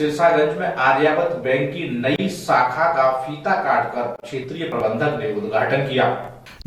सिरसागंज में आर्यावर्त बैंक की नई शाखा का फीता काटकर क्षेत्रीय प्रबंधक ने उद्घाटन किया।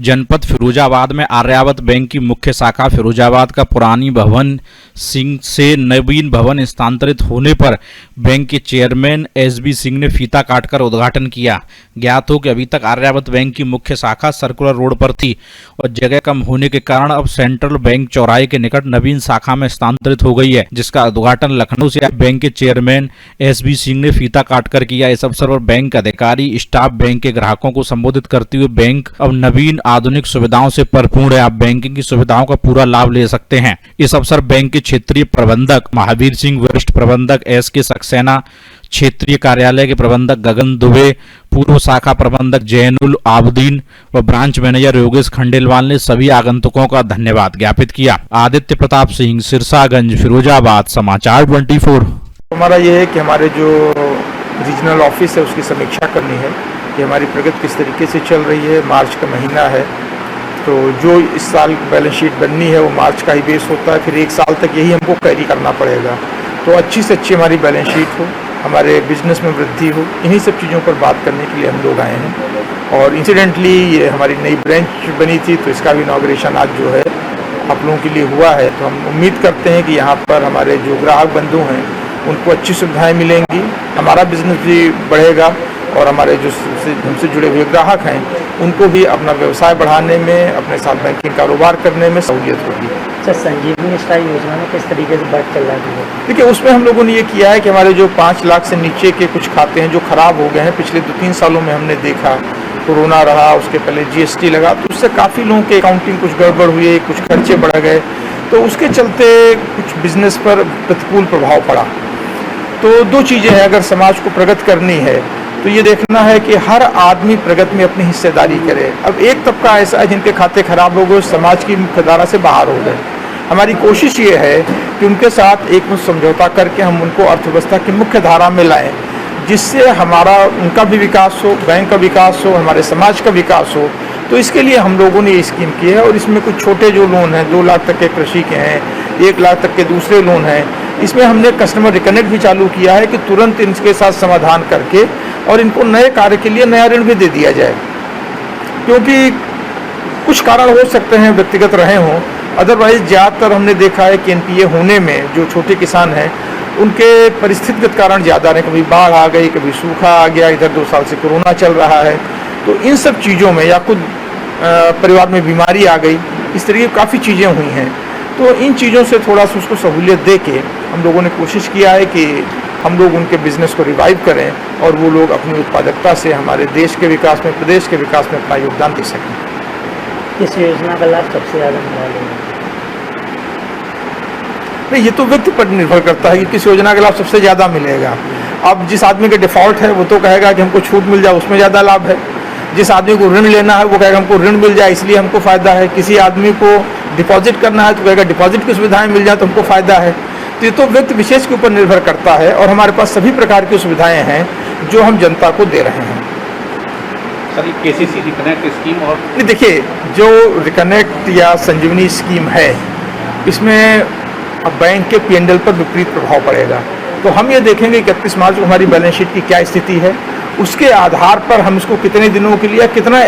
जनपद फिरोजाबाद में आर्यावर्त बैंक की मुख्य शाखा फिरोजाबाद का पुरानी भवन सिंह से नवीन भवन स्थानांतरित होने पर बैंक के चेयरमैन एसबी सिंह ने फीता काटकर उद्घाटन किया। ज्ञात हो कि अभी तक आर्यावर्त बैंक की मुख्य शाखा सर्कुलर रोड पर थी और जगह कम होने के कारण अब सेंट्रल बैंक चौराहे के निकट नवीन शाखा में स्थानांतरित हो गई है, जिसका उद्घाटन लखनऊ से बैंक के चेयरमैन एसबी सिंह ने फीता काटकर किया। इस अवसर पर बैंक अधिकारी स्टाफ बैंक के ग्राहकों को संबोधित करते हुए बैंक अब नवीन आधुनिक सुविधाओं से भरपूर है, आप बैंकिंग की सुविधाओं का पूरा लाभ ले सकते हैं। इस अवसर बैंक के क्षेत्रीय प्रबंधक महावीर सिंह, वरिष्ठ प्रबंधक एसके सक्सेना, क्षेत्रीय कार्यालय के प्रबंधक गगन दुबे, पूर्व शाखा प्रबंधक जैनुल आबदीन व ब्रांच मैनेजर योगेश खंडेलवाल ने सभी आगंतुकों का धन्यवाद ज्ञापित किया। आदित्य प्रताप सिंह, सिरसागंज, फिरोजाबाद, समाचार 24। हमारा ये है कि हमारे जो रीजनल ऑफिस है उसकी समीक्षा करनी है कि हमारी प्रगति किस तरीके से चल रही है। मार्च का महीना है तो जो इस साल बैलेंस शीट बननी है वो मार्च का ही बेस होता है, फिर एक साल तक यही हमको कैरी करना पड़ेगा। तो अच्छी से अच्छी हमारी बैलेंस शीट हो, हमारे बिजनेस में वृद्धि हो, इन्हीं सब चीज़ों पर बात करने के लिए हम लोग आए हैं। और इंसिडेंटली ये हमारी नई ब्रांच बनी थी तो इसका भी इनॉग्रेशन आज जो है आप लोगों के लिए हुआ है। तो हम उम्मीद करते हैं कि यहाँ पर हमारे जो ग्राहक बंधु हैं उनको अच्छी सुविधाएं मिलेंगी, हमारा बिजनेस भी बढ़ेगा और हमारे जो हमसे जुड़े हुए ग्राहक हैं उनको भी अपना व्यवसाय बढ़ाने में, अपने साथ बैंकिंग कारोबार करने में सहूलियत होगी। सर, संजीवनी स्टाइल योजना में किस तरीके से बात चल रही है? देखिए, उसमें हम लोगों ने ये किया है कि हमारे जो 5 लाख से नीचे के कुछ खाते हैं जो खराब हो गए हैं, पिछले 2-3 सालों में हमने देखा, कोरोना रहा, उसके पहले जीएसटी लगा, तो उससे काफ़ी लोगों के अकाउंटिंग कुछ गड़बड़ हुई, कुछ खर्चे बढ़ गए, तो उसके चलते कुछ बिजनेस पर प्रतिकूल प्रभाव पड़ा। तो 2 चीज़ें हैं, अगर समाज को प्रगति करनी है तो ये देखना है कि हर आदमी प्रगति में अपनी हिस्सेदारी करे। अब एक तबका ऐसा है जिनके खाते खराब हो गए, समाज की मुख्यधारा से बाहर हो गए। हमारी कोशिश ये है कि उनके साथ एक समझौता करके हम उनको अर्थव्यवस्था की मुख्य धारा में लाएं, जिससे हमारा उनका भी विकास हो, बैंक का विकास हो, हमारे समाज का विकास हो। तो इसके लिए हम लोगों ने ये स्कीम की है और इसमें कुछ छोटे जो लोन हैं, 2 लाख तक के कृषि के हैं, 1 लाख तक के दूसरे लोन हैं, इसमें हमने कस्टमर रिकनेक्ट भी चालू किया है कि तुरंत इनके साथ समाधान करके और इनको नए कार्य के लिए नया ऋण भी दे दिया जाए। क्योंकि कुछ कारण हो सकते हैं व्यक्तिगत रहे हों, अदरवाइज ज़्यादातर हमने देखा है कि एनपीए होने में जो छोटे किसान हैं उनके परिस्थितिगत कारण ज़्यादा रहे। कभी बाढ़ आ गई, कभी सूखा आ गया, इधर 2 साल से कोरोना चल रहा है, तो इन सब चीज़ों में या खुद परिवार में बीमारी आ गई, इस तरीके की काफ़ी चीज़ें हुई हैं। तो इन चीज़ों से थोड़ा सा उसको सहूलियत दे के हम लोगों ने कोशिश किया है कि हम लोग उनके बिजनेस को रिवाइव करें और वो लोग अपनी उत्पादकता से हमारे देश के विकास में, प्रदेश के विकास में अपना योगदान दे सकें। इस योजना का लाभ सबसे ज़्यादा मिला है? नहीं, ये तो व्यक्ति पर निर्भर करता है कि किस योजना का लाभ सबसे ज़्यादा मिलेगा। अब जिस आदमी का डिफ़ॉल्ट है वो तो कहेगा कि हमको छूट मिल जाए, उसमें ज़्यादा लाभ है। जिस आदमी को ऋण लेना है वो कहेगा हमको ऋण मिल जाए इसलिए हमको फ़ायदा है। किसी आदमी को डिपॉजिट करना है तो कहेगा डिपॉजिट की सुविधाएं मिल जाए तो हमको फ़ायदा है। तो ये तो व्यक्ति विशेष के ऊपर निर्भर करता है और हमारे पास सभी प्रकार की सुविधाएं हैं जो हम जनता को दे रहे हैं। सर, केसीसी रिकनेक्ट स्कीम और देखिए, जो रिकनेक्ट या संजीवनी स्कीम है इसमें अब बैंक के पीएनएल पर विपरीत प्रभाव पड़ेगा। तो हम ये देखेंगे 31 मार्च को हमारी बैलेंस शीट की क्या स्थिति है, उसके आधार पर हम इसको कितने दिनों के लिए कितना